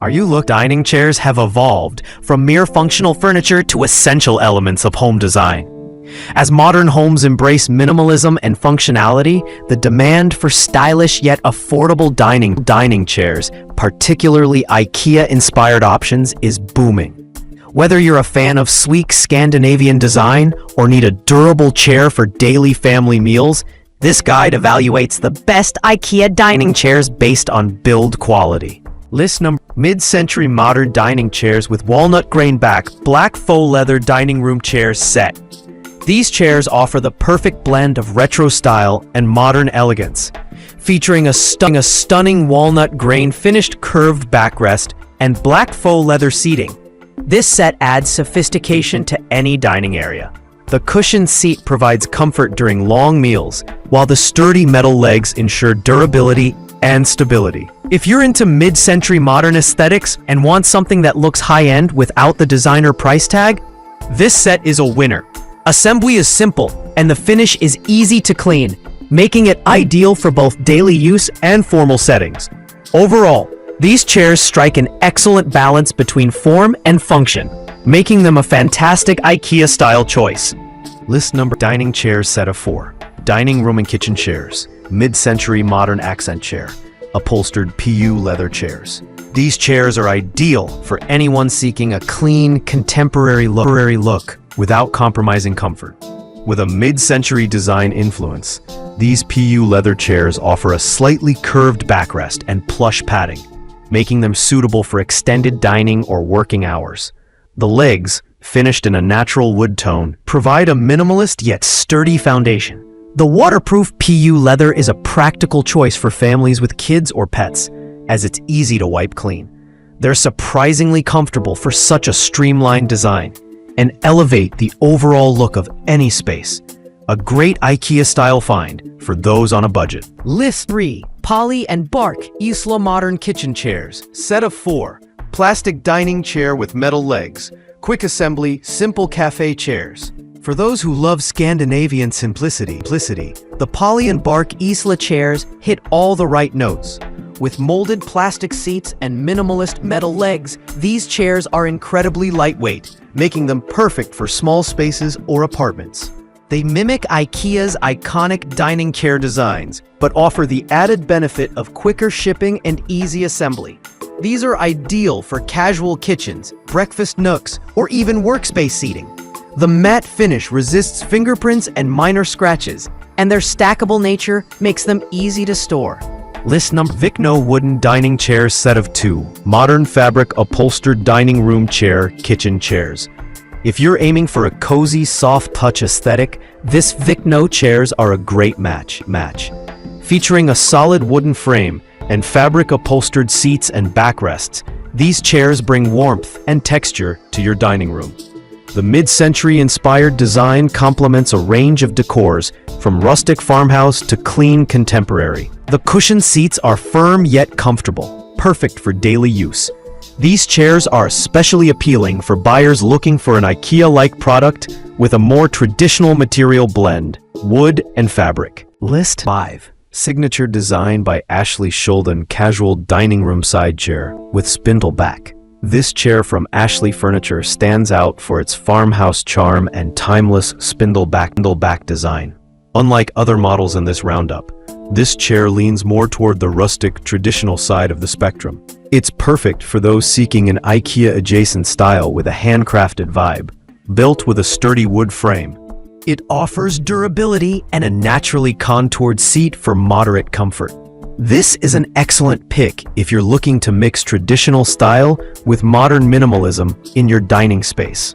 Dining chairs have evolved from mere functional furniture to essential elements of home design. As modern homes embrace minimalism and functionality, the demand for stylish yet affordable dining chairs, particularly IKEA-inspired options, is booming. Whether you're a fan of sleek Scandinavian design or need a durable chair for daily family meals, this guide evaluates the best IKEA dining chairs based on build quality. List number: mid-century modern dining chairs with walnut grain back, black faux leather dining room chairs set. These chairs offer the perfect blend of retro style and modern elegance, featuring a stunning walnut grain finished curved backrest and black faux leather seating. This set adds sophistication to any dining area. The cushioned seat provides comfort during long meals, while the sturdy metal legs ensure durability and stability. If you're into mid-century modern aesthetics and want something that looks high-end without the designer price tag, this set is a winner. Assembly is simple, and the finish is easy to clean, making it ideal for both daily use and formal settings. Overall, these chairs strike an excellent balance between form and function, making them a fantastic IKEA-style choice. List number: dining chairs set of 4. Dining room and kitchen chairs, mid-century modern accent chair, upholstered PU leather chairs. These chairs are ideal for anyone seeking a clean, contemporary look without compromising comfort. With a mid-century design influence, these PU leather chairs offer a slightly curved backrest and plush padding, making them suitable for extended dining or working hours. The legs, finished in a natural wood tone, provide a minimalist yet sturdy foundation. The waterproof PU leather is a practical choice for families with kids or pets, as it's easy to wipe clean. They're surprisingly comfortable for such a streamlined design and elevate the overall look of any space. A great IKEA-style find for those on a budget. List 3. Poly & Bark Isla Modern Kitchen Chairs, set of 4. Plastic dining chair with metal legs, quick assembly, simple cafe chairs. For those who love Scandinavian simplicity, the Poly & Bark Isla chairs hit all the right notes. With molded plastic seats and minimalist metal legs, these chairs are incredibly lightweight, making them perfect for small spaces or apartments. They mimic IKEA's iconic dining chair designs, but offer the added benefit of quicker shipping and easy assembly. These are ideal for casual kitchens, breakfast nooks, or even workspace seating. The matte finish resists fingerprints and minor scratches, and their stackable nature makes them easy to store. List number: Vicno wooden dining chairs set of 2. Modern fabric upholstered dining room chair, kitchen chairs. If you're aiming for a cozy, soft touch aesthetic, this Vicno chairs are a great match. Featuring a solid wooden frame and fabric upholstered seats and backrests, these chairs bring warmth and texture to your dining room. The mid-century inspired design complements a range of decors, from rustic farmhouse to clean contemporary. The cushioned seats are firm yet comfortable, perfect for daily use. These chairs are especially appealing for buyers looking for an IKEA-like product with a more traditional material blend, wood and fabric. List 5. Signature design by Ashley Shulden casual dining room side chair with spindle back. This chair from Ashley Furniture stands out for its farmhouse charm and timeless spindle back design. Unlike other models in this roundup, this chair leans more toward the rustic, traditional side of the spectrum. It's perfect for those seeking an IKEA-adjacent style with a handcrafted vibe. Built with a sturdy wood frame, it offers durability and a naturally contoured seat for moderate comfort. This is an excellent pick if you're looking to mix traditional style with modern minimalism in your dining space.